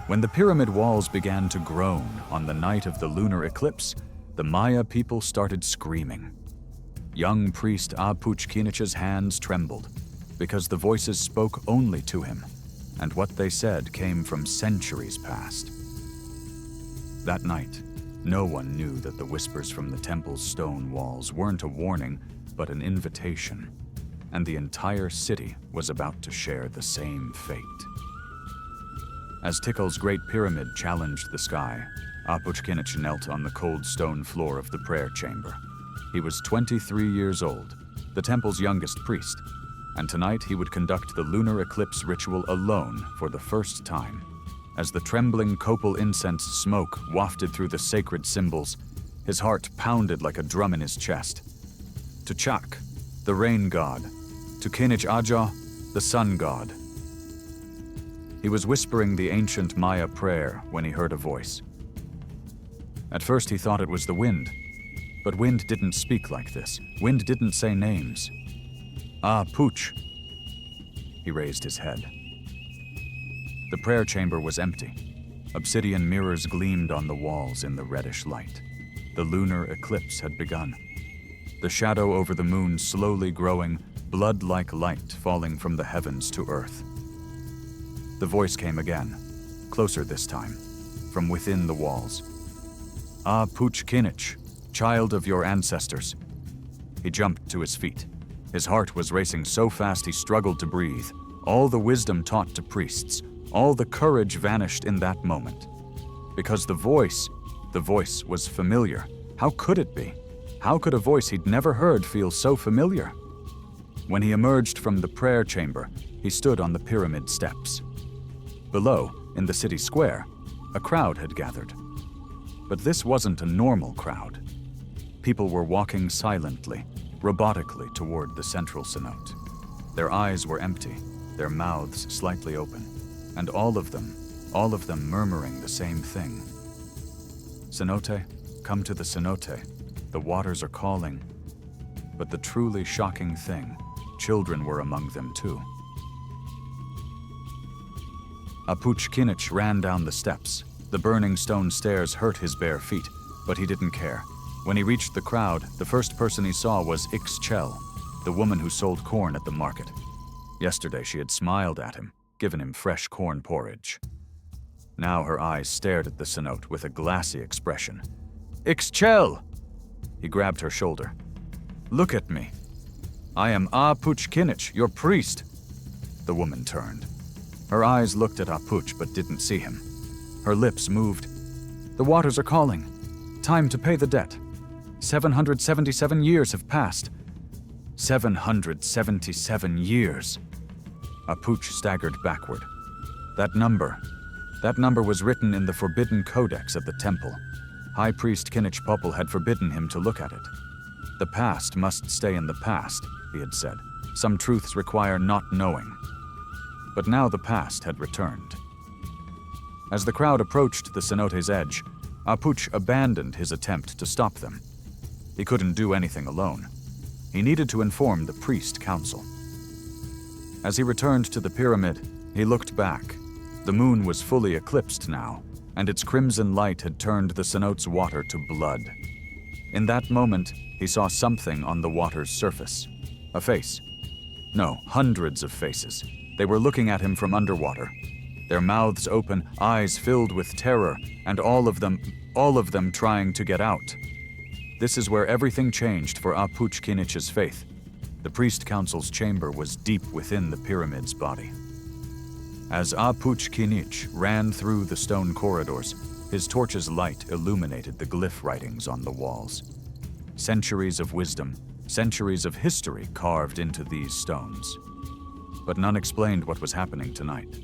When the pyramid walls began to groan on the night of the lunar eclipse, the Maya people started screaming. Young priest Ah Puch K'inich's hands trembled, because the voices spoke only to him, and what they said came from centuries past. That night, no one knew that the whispers from the temple's stone walls weren't a warning, but an invitation, and the entire city was about to share the same fate. As Tikhal's Great Pyramid challenged the sky, Ah Puch K'inich knelt on the cold stone floor of the prayer chamber. He was 23 years old, the temple's youngest priest, and tonight he would conduct the lunar eclipse ritual alone for the first time. As the trembling copal incense smoke wafted through the sacred symbols, his heart pounded like a drum in his chest. To Chak, the rain god, to K'inich Aja, the sun god. He was whispering the ancient Maya prayer when he heard a voice. At first he thought it was the wind, but wind didn't speak like this. Wind didn't say names. Ah Puch. He raised his head. The prayer chamber was empty. Obsidian mirrors gleamed on the walls in the reddish light. The lunar eclipse had begun. The shadow over the moon slowly growing, blood-like light falling from the heavens to earth. The voice came again, closer this time, from within the walls. Ah Puch K'inich, child of your ancestors. He jumped to his feet. His heart was racing so fast he struggled to breathe. All the wisdom taught to priests, all the courage vanished in that moment. Because the voice was familiar. How could it be? How could a voice he'd never heard feel so familiar? When he emerged from the prayer chamber, he stood on the pyramid steps. Below, in the city square, a crowd had gathered. But this wasn't a normal crowd. People were walking silently, robotically toward the central cenote. Their eyes were empty, their mouths slightly open, and all of them murmuring the same thing. Cenote, come to the cenote. The waters are calling. But the truly shocking thing, children were among them too. Ah Puch K'inich ran down the steps. The burning stone stairs hurt his bare feet, but he didn't care. When he reached the crowd, the first person he saw was Ixchel, the woman who sold corn at the market. Yesterday she had smiled at him, given him fresh corn porridge. Now her eyes stared at the cenote with a glassy expression. Ixchel! He grabbed her shoulder. Look at me. I am Ah Puch K'inich, your priest. The woman turned. Her eyes looked at Ah Puch but didn't see him. Her lips moved. The waters are calling. Time to pay the debt. 777 years have passed. 777 years. Ah Puch staggered backward. That number was written in the forbidden codex of the temple. High Priest K'inich Popple had forbidden him to look at it. The past must stay in the past, he had said. Some truths require not knowing. But now the past had returned. As the crowd approached the cenote's edge, Ah Puch abandoned his attempt to stop them. He couldn't do anything alone. He needed to inform the priest council. As he returned to the pyramid, he looked back. The moon was fully eclipsed now, and its crimson light had turned the cenote's water to blood. In that moment, he saw something on the water's surface. A face. No, hundreds of faces. They were looking at him from underwater. Their mouths open, eyes filled with terror, and all of them trying to get out. This is where everything changed for Ah Puch K'inich's faith. The priest council's chamber was deep within the pyramid's body. As Ah Puch K'inich ran through the stone corridors, his torch's light illuminated the glyph writings on the walls. Centuries of wisdom, centuries of history carved into these stones. But none explained what was happening tonight.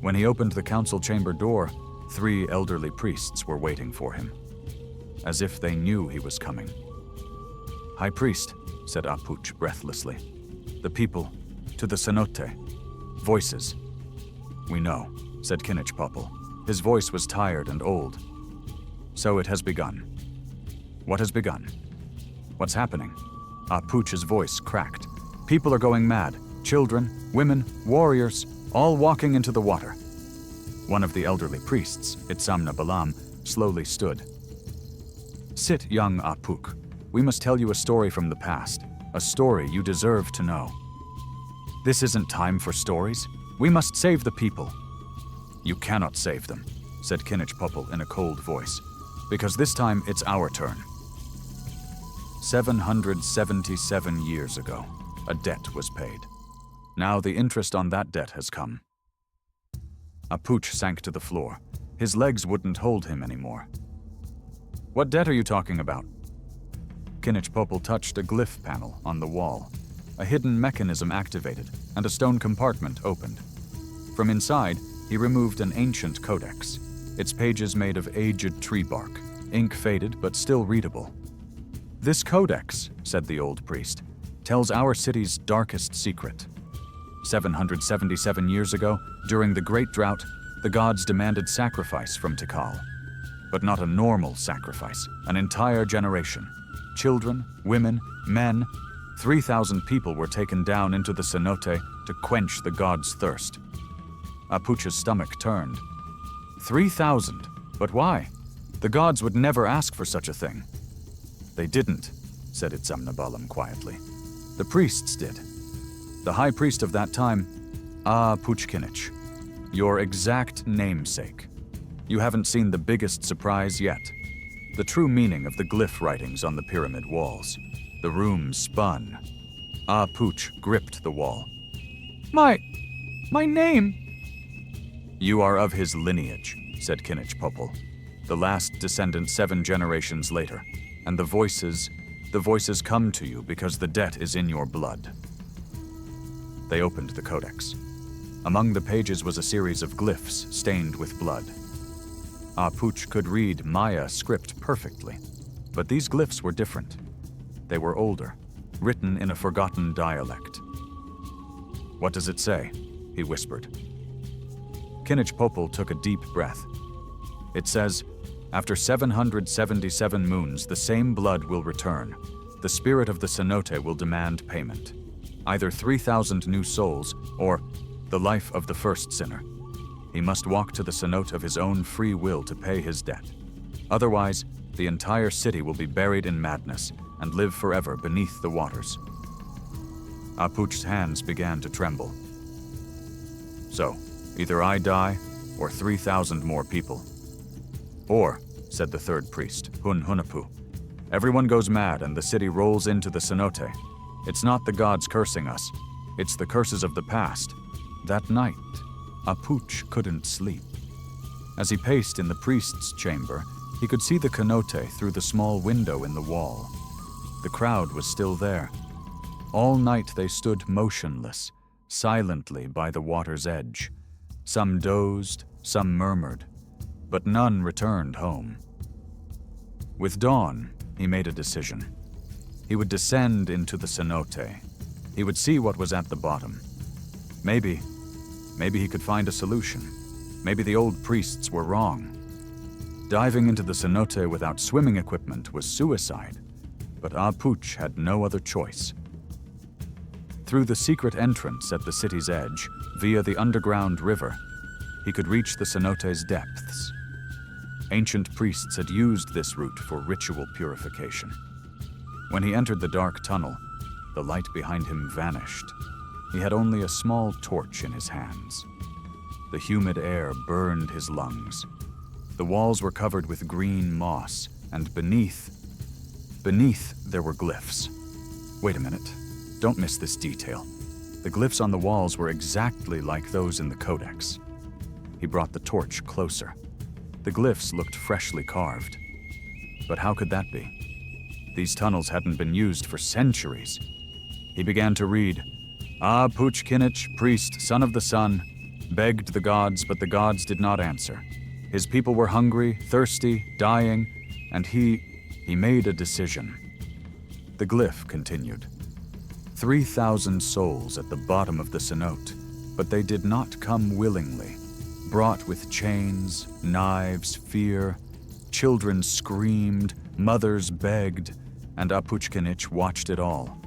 When he opened the council chamber door, 3 elderly priests were waiting for him, as if they knew he was coming. High Priest, said Ah Puch breathlessly. The people, to the cenote. Voices. We know, said K'inich Popple. His voice was tired and old. So it has begun. What has begun? What's happening? Ah Puch's voice cracked. People are going mad. Children, women, warriors, all walking into the water. One of the elderly priests, Itzamna Balam, slowly stood. "Sit, young Ah Puch. We must tell you a story from the past, a story you deserve to know." "This isn't time for stories. We must save the people." "You cannot save them," said K'inich Popple in a cold voice, "because this time it's our turn." 777 years ago, a debt was paid. Now the interest on that debt has come. Ah Puch sank to the floor. His legs wouldn't hold him anymore. "What debt are you talking about?" K'inich Popple touched a glyph panel on the wall. A hidden mechanism activated, and a stone compartment opened. From inside, he removed an ancient codex, its pages made of aged tree bark, ink faded but still readable. "This codex," said the old priest, "tells our city's darkest secret. 777 years ago, during the Great Drought, the gods demanded sacrifice from Tikal. But not a normal sacrifice, an entire generation. Children, women, men, 3,000 people were taken down into the cenote to quench the gods' thirst." Ah Puch's stomach turned. 3,000? But why? The gods would never ask for such a thing. "They didn't," said Itzamna Balam quietly. "The priests did. The high priest of that time, Ah Puch K'inich, your exact namesake. You haven't seen the biggest surprise yet. The true meaning of the glyph writings on the pyramid walls. The room spun. Ah Puch gripped the wall. My name?" "You are of his lineage," said K'inich Popple, "the last descendant 7 generations later, and the voices come to you because the debt is in your blood." They opened the codex. Among the pages was a series of glyphs stained with blood. Ah Puch could read Maya script perfectly, but these glyphs were different. They were older, written in a forgotten dialect. "What does it say?" he whispered. K'inich Popple took a deep breath. "It says, after 777 moons, the same blood will return. The spirit of the cenote will demand payment. Either 3,000 new souls, or the life of the first sinner. He must walk to the cenote of his own free will to pay his debt. Otherwise, the entire city will be buried in madness and live forever beneath the waters." Ah Puch's hands began to tremble. "So, either I die, or 3,000 more people." "Or," said the third priest, Hunapu, "everyone goes mad and the city rolls into the cenote. It's not the gods cursing us. It's the curses of the past." That night, Ah Puch couldn't sleep. As he paced in the priest's chamber, he could see the cenote through the small window in the wall. The crowd was still there. All night they stood motionless, silently by the water's edge. Some dozed, some murmured, but none returned home. With dawn, he made a decision. He would descend into the cenote. He would see what was at the bottom. Maybe he could find a solution. Maybe the old priests were wrong. Diving into the cenote without swimming equipment was suicide, but Ah Puch had no other choice. Through the secret entrance at the city's edge, via the underground river, he could reach the cenote's depths. Ancient priests had used this route for ritual purification. When he entered the dark tunnel, the light behind him vanished. He had only a small torch in his hands. The humid air burned his lungs. The walls were covered with green moss, and beneath there were glyphs. Wait a minute, don't miss this detail. The glyphs on the walls were exactly like those in the codex. He brought the torch closer. The glyphs looked freshly carved. But how could that be? These tunnels hadn't been used for centuries. He began to read, "Ah Puch K'inich, priest, son of the sun, begged the gods, but the gods did not answer. His people were hungry, thirsty, dying, and he made a decision." The glyph continued. 3,000 souls at the bottom of the cenote, but they did not come willingly. Brought with chains, knives, fear. Children screamed, mothers begged, and Ah Puch K'inich watched it all.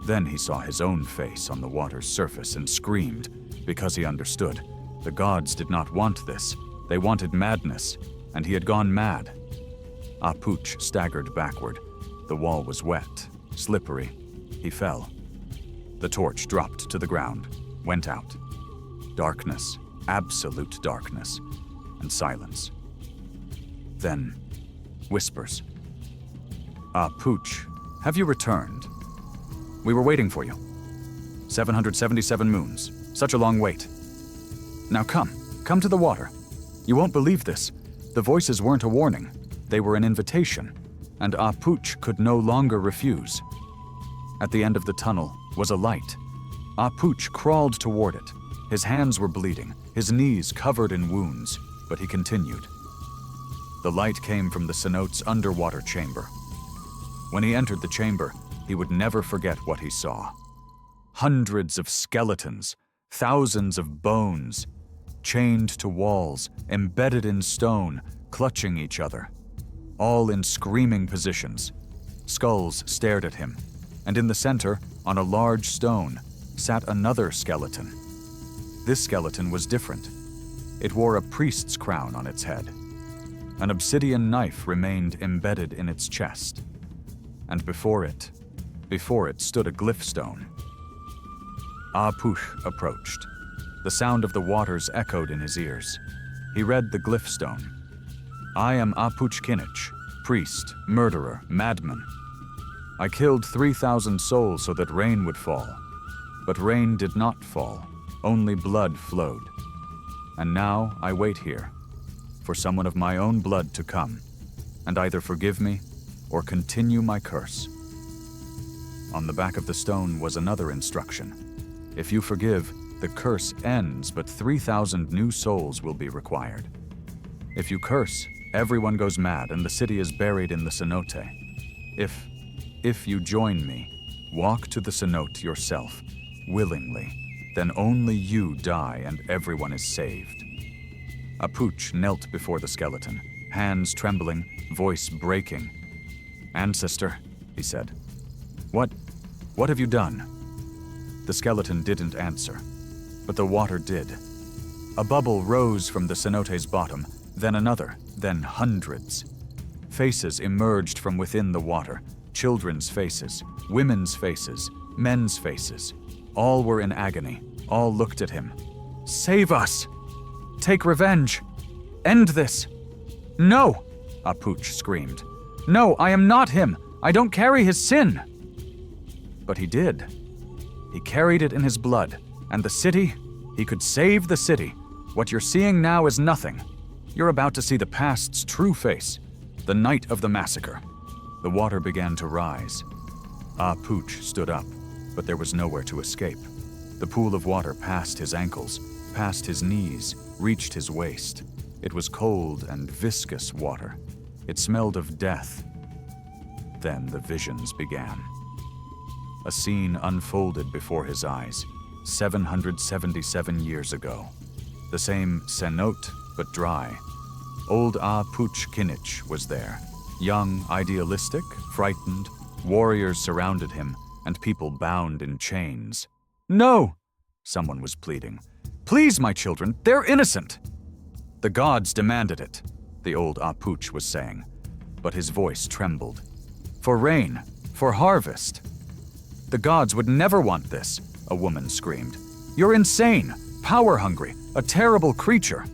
Then he saw his own face on the water's surface and screamed, because he understood. The gods did not want this. They wanted madness, and he had gone mad. Ah Puch staggered backward. The wall was wet, slippery. He fell. The torch dropped to the ground, went out. Darkness, absolute darkness, and silence. Then, whispers. Ah Puch, have you returned? We were waiting for you. 777 moons, such a long wait. Now come to the water. You won't believe this. The voices weren't a warning. They were an invitation, and Ah Puch could no longer refuse. At the end of the tunnel was a light. Ah Puch crawled toward it. His hands were bleeding, his knees covered in wounds, but he continued. The light came from the Cenote's underwater chamber. When he entered the chamber, he would never forget what he saw. Hundreds of skeletons, thousands of bones, chained to walls, embedded in stone, clutching each other, all in screaming positions. Skulls stared at him, and in the center, on a large stone, sat another skeleton. This skeleton was different. It wore a priest's crown on its head. An obsidian knife remained embedded in its chest, and before it stood a glyph stone. Ah Puch approached. The sound of the waters echoed in his ears. He read the glyph stone. I am Ah Puch K'inich, priest, murderer, madman. I killed 3,000 souls so that rain would fall. But rain did not fall, only blood flowed. And now I wait here, for someone of my own blood to come, and either forgive me or continue my curse. On the back of the stone was another instruction. If you forgive, the curse ends, but 3,000 new souls will be required. If you curse, everyone goes mad and the city is buried in the Cenote. If you join me, walk to the Cenote yourself, willingly, then only you die and everyone is saved. Ah Puch knelt before the skeleton, hands trembling, voice breaking. Ancestor, he said, what have you done? The skeleton didn't answer, but the water did. A bubble rose from the Cenote's bottom, then another, then hundreds. Faces emerged from within the water, children's faces, women's faces, men's faces. All were in agony, all looked at him. Save us! Take revenge! End this! No! Ah Puch screamed. No, I am not him! I don't carry his sin! But he did. He carried it in his blood, and the city, he could save the city. What you're seeing now is nothing. You're about to see the past's true face, the night of the massacre. The water began to rise. Ah Puch stood up, but there was nowhere to escape. The pool of water passed his ankles, past his knees, reached his waist. It was cold and viscous water. It smelled of death. Then the visions began. A scene unfolded before his eyes, 777 years ago. The same cenote, but dry. Old Ah Puch K'inich was there. Young, idealistic, frightened, warriors surrounded him, and people bound in chains. No! Someone was pleading. Please, my children, they're innocent! The gods demanded it, the old Ah Puch was saying, but his voice trembled. For rain, for harvest. The gods would never want this, a woman screamed. You're insane, power-hungry, a terrible creature.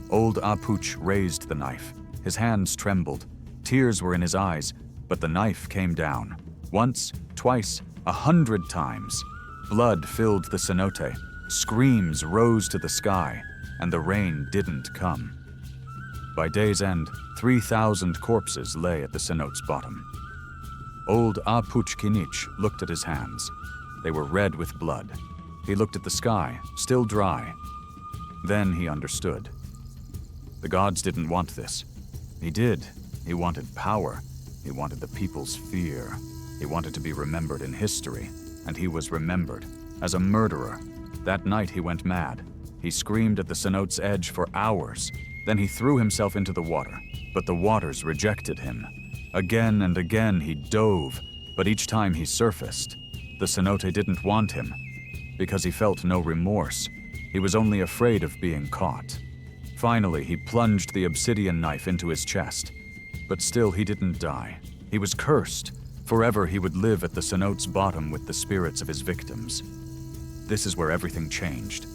Old Ah Puch raised the knife. His hands trembled. Tears were in his eyes, but the knife came down. Once, twice, 100 times. Blood filled the cenote. Screams rose to the sky, and the rain didn't come. By day's end, 3,000 corpses lay at the cenote's bottom. Old Ah Puch K'inich looked at his hands. They were red with blood. He looked at the sky, still dry. Then he understood. The gods didn't want this. He did. He wanted power. He wanted the people's fear. He wanted to be remembered in history, and he was remembered as a murderer. That night he went mad. He screamed at the cenote's edge for hours. Then he threw himself into the water, but the waters rejected him. Again and again he dove, but each time he surfaced. The cenote didn't want him, because he felt no remorse. He was only afraid of being caught. Finally, he plunged the obsidian knife into his chest. But still, he didn't die. He was cursed. Forever he would live at the Cenote's bottom with the spirits of his victims. This is where everything changed,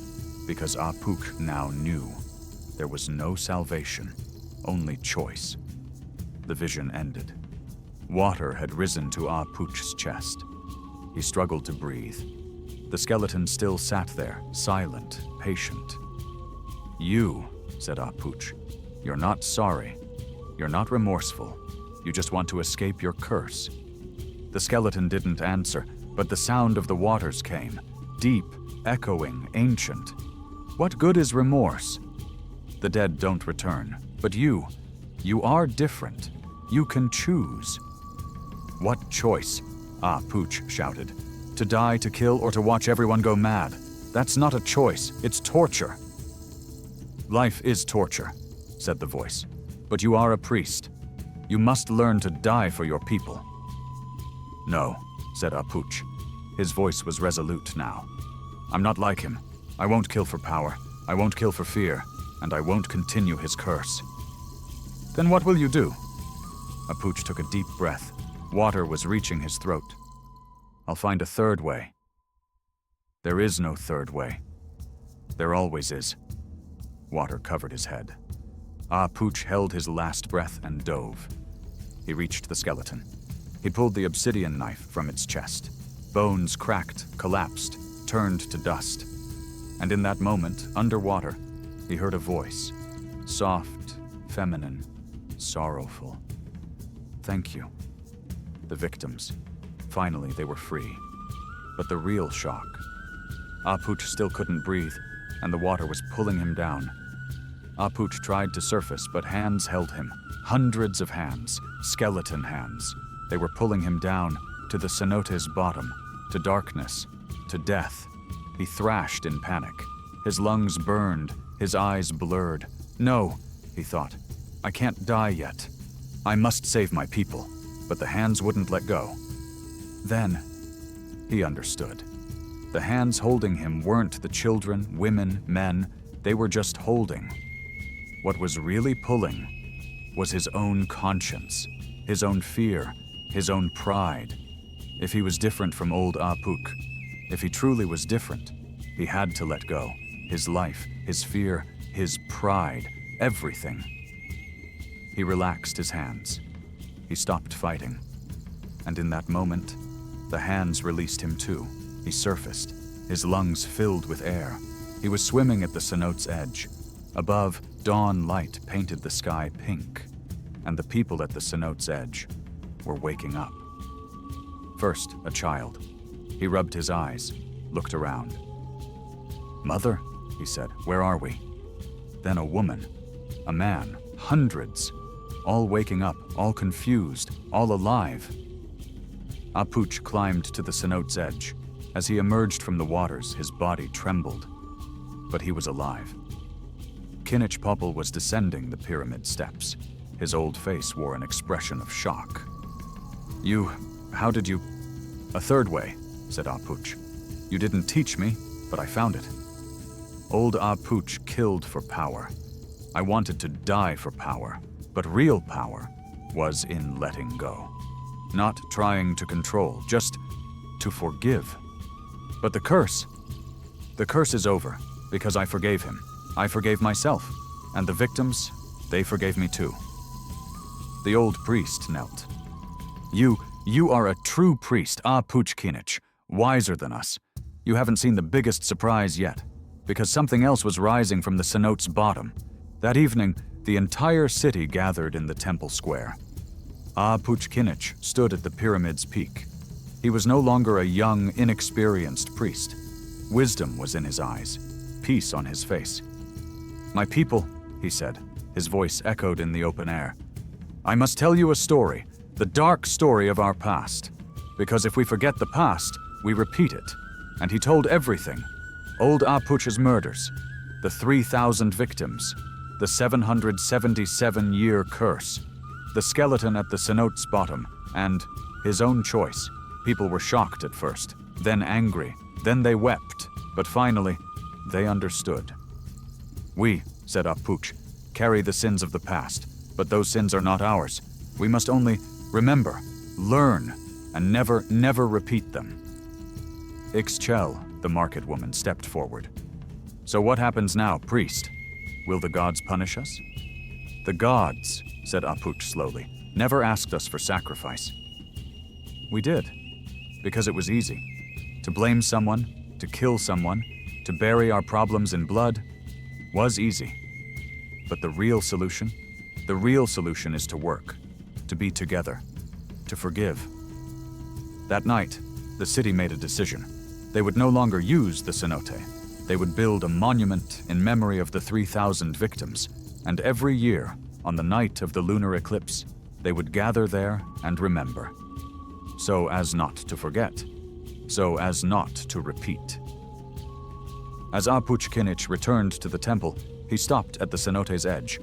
because Ah Puch now knew. There was no salvation, only choice. The vision ended. Water had risen to Ah Puch's chest. He struggled to breathe. The skeleton still sat there, silent, patient. "You," said Ah Puch, "you're not sorry. You're not remorseful. You just want to escape your curse." The skeleton didn't answer, but the sound of the waters came, deep, echoing, ancient. What good is remorse? The dead don't return, but you are different. You can choose. "What choice?" Ah Puch shouted. "To die, to kill, or to watch everyone go mad? That's not a choice, it's torture." "Life is torture," said the voice, "but you are a priest. You must learn to die for your people." "No," said Ah Puch. His voice was resolute now. "I'm not like him. I won't kill for power, I won't kill for fear, and I won't continue his curse." "Then what will you do?" Ah Puch took a deep breath. Water was reaching his throat. "I'll find a third way." "There is no third way. There always is." Water covered his head. Ah Puch held his last breath and dove. He reached the skeleton. He pulled the obsidian knife from its chest. Bones cracked, collapsed, turned to dust. And in that moment, underwater, he heard a voice. Soft, feminine, sorrowful. "Thank you." The victims. Finally, they were free. But the real shock. Ah Puch still couldn't breathe, and the water was pulling him down. Ah Puch tried to surface, but hands held him. Hundreds of hands, skeleton hands. They were pulling him down, to the Cenote's bottom, to darkness, to death. He thrashed in panic. His lungs burned, his eyes blurred. "No," he thought, "I can't die yet. I must save my people." But the hands wouldn't let go. Then, he understood. The hands holding him weren't the children, women, men. They were just holding. What was really pulling was his own conscience, his own fear, his own pride. If he was different from old Ah Puch, if he truly was different, he had to let go. His life, his fear, his pride, everything. He relaxed his hands. He stopped fighting. And in that moment, the hands released him too. He surfaced, his lungs filled with air. He was swimming at the Cenote's edge. Above, dawn light painted the sky pink, and the people at the Cenote's edge were waking up. First, a child. He rubbed his eyes, looked around. "Mother," he said, "where are we?" Then a woman, a man, hundreds, all waking up, all confused, all alive. Ah Puch climbed to the Cenote's edge. As he emerged from the waters, his body trembled. But he was alive. K'inich Popple was descending the pyramid steps. His old face wore an expression of shock. How did you... "A third way," said Ah Puch. "You didn't teach me, but I found it." Old Ah Puch killed for power. I wanted to die for power. But real power was in letting go. Not trying to control, just to forgive. But the curse is over, because I forgave him. I forgave myself, and the victims, they forgave me too. The old priest knelt. You are a true priest, Ah Puch K'inich, wiser than us. You haven't seen the biggest surprise yet, because something else was rising from the Cenote's bottom. That evening, the entire city gathered in the temple square. Ah Puch K'inich stood at the pyramid's peak. He was no longer a young, inexperienced priest. Wisdom was in his eyes, peace on his face. "My people," he said, his voice echoed in the open air. "I must tell you a story, the dark story of our past. Because if we forget the past, we repeat it." And he told everything. Old Ah Puch's murders, the 3,000 victims, the 777-year curse, the skeleton at the Cenote's bottom, and his own choice. People were shocked at first, then angry, then they wept, but finally, they understood. "We," said Ah Puch, "carry the sins of the past, but those sins are not ours. We must only remember, learn, and never, never repeat them." Ixchel, the market woman, stepped forward. "So what happens now, priest? Will the gods punish us?" "The gods," said Ah Puch slowly, "never asked us for sacrifice. We did, because it was easy. To blame someone, to kill someone, to bury our problems in blood, was easy. But the real solution is to work, to be together, to forgive." That night, the city made a decision. They would no longer use the cenote. They would build a monument in memory of the 3,000 victims, and every year, on the night of the lunar eclipse, they would gather there and remember. So as not to forget, so as not to repeat. As Ah Puch K'inich returned to the temple, he stopped at the cenote's edge.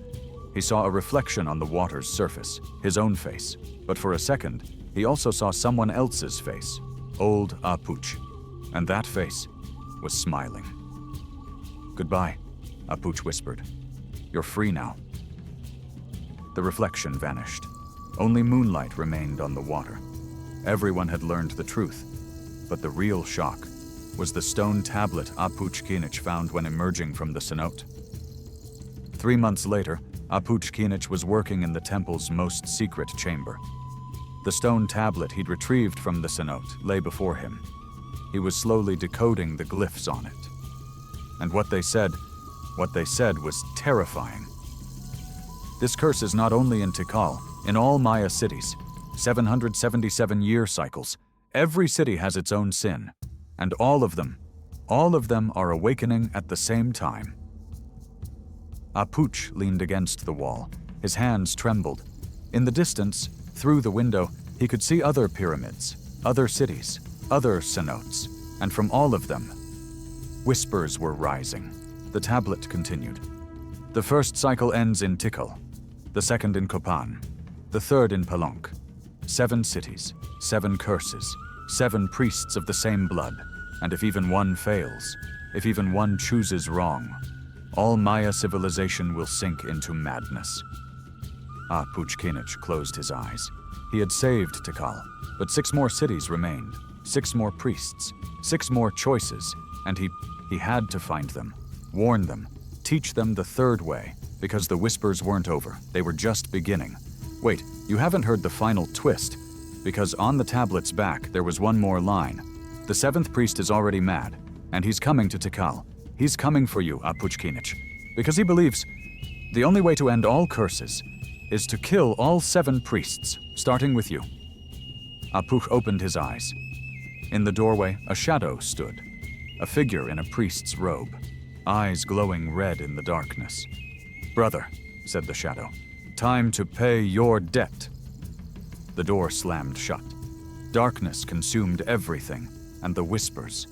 He saw a reflection on the water's surface, his own face, but for a second, he also saw someone else's face, old Ah Puch, and that face was smiling. "Goodbye," Ah Puch whispered. "You're free now." The reflection vanished. Only moonlight remained on the water. Everyone had learned the truth, but the real shock was the stone tablet Ah Puch K'inich found when emerging from the cenote. 3 months later, Ah Puch K'inich was working in the temple's most secret chamber. The stone tablet he'd retrieved from the cenote lay before him. He was slowly decoding the glyphs on it. And what they said was terrifying. This curse is not only in Tikal, in all Maya cities, 777 year cycles. Every city has its own sin, and all of them are awakening at the same time. Ah Puch leaned against the wall. His hands trembled. In the distance, through the window, he could see other pyramids, other cities, other cenotes, and from all of them, whispers were rising. The tablet continued. "The first cycle ends in Tikal, the second in Kopan, the third in Palenque. 7 cities, 7 curses, 7 priests of the same blood, and if even one fails, if even one chooses wrong, all Maya civilization will sink into madness." Ah Puch K'inich closed his eyes. He had saved Tikal, but 6 more cities remained, 6 more priests, 6 more choices, and he had to find them, warn them, teach them the third way, because the whispers weren't over, they were just beginning. Wait, you haven't heard the final twist, because on the tablet's back there was one more line. "The 7th priest is already mad, and he's coming to Tikal. He's coming for you, Ah Puch K'inich, because he believes the only way to end all curses is to kill all 7 priests, starting with you." Ah Puch opened his eyes. In the doorway, a shadow stood, a figure in a priest's robe, eyes glowing red in the darkness. "Brother," said the shadow, "time to pay your debt." The door slammed shut. Darkness consumed everything, and the whispers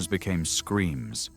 became screams,